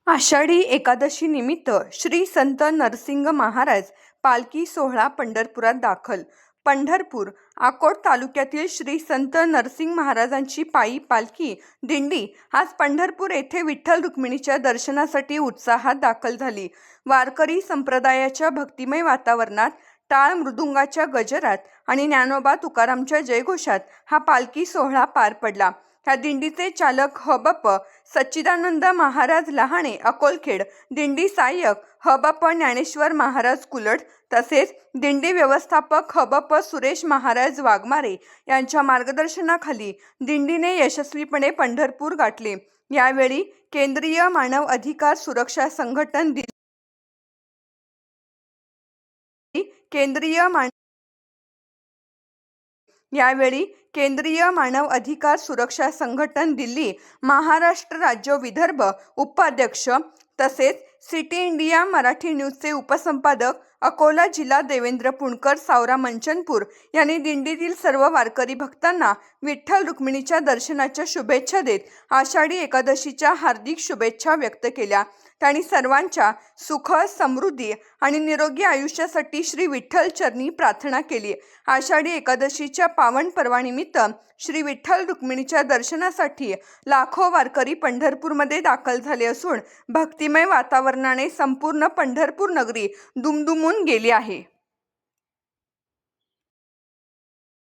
आषाढी एकादशी निमित्त श्री संत नरसिंह महाराज पालखी सोहळा पंढरपुरात दाखल. पंढरपूर अकोट तालुक्यातील श्री संत नरसिंह महाराजांची पायी पालखी दिंडी आज पंढरपूर येथे विठ्ठल रुक्मिणीच्या दर्शनासाठी उत्साहात दाखल झाली. वारकरी संप्रदायाच्या भक्तिमय वातावरणात टाळ मृदुंगाच्या गजरात आणि ज्ञानोबा तुकारामच्या जयघोषात हा पालखी सोहळा पार पडला. ह्या दिंडीचे चालक हबप सच्चिदानंद महाराज लहाणे अकोलखेड, दिंडी सहाय्यक हबप ज्ञानेश्वर महाराज कुलट तसेच दिंडी व्यवस्थापक हबप सुरेश महाराज वाघमारे यांच्या मार्गदर्शनाखाली दिंडीने यशस्वीपणे पंढरपूर गाठले. यावेळी केंद्रीय मानव अधिकार सुरक्षा संघटन दिल्ली केंद्रीय मानव अधिकार सुरक्षा संघटन दिल्ली, महाराष्ट्र राज्य विदर्भ उपाध्यक्ष तसेच सिटी इंडिया मराठी न्यूजचे उपसंपादक अकोला जिल्हा देवेंद्र पुणकर सावरा मंचनपूर यांनी दिंडीतील सर्व वारकरी भक्तांना विठ्ठल रुक्मिणीच्या दर्शनाच्या शुभेच्छा देत आषाढी एकादशीच्या हार्दिक शुभेच्छा व्यक्त केल्या. त्यांनी सर्वांच्या सुख समृद्धी आणि निरोगी आयुष्यासाठी श्री विठ्ठल चरणी प्रार्थना केली. आषाढी एकादशीच्या पावन पर्वानिमित्त श्री विठ्ठल रुक्मिणीच्या दर्शनासाठी लाखो वारकरी पंढरपूरमध्ये दाखल झाले असून भक्तिमय वातावरणाने संपूर्ण पंढरपूर नगरी दुमदुमून गेली आहे.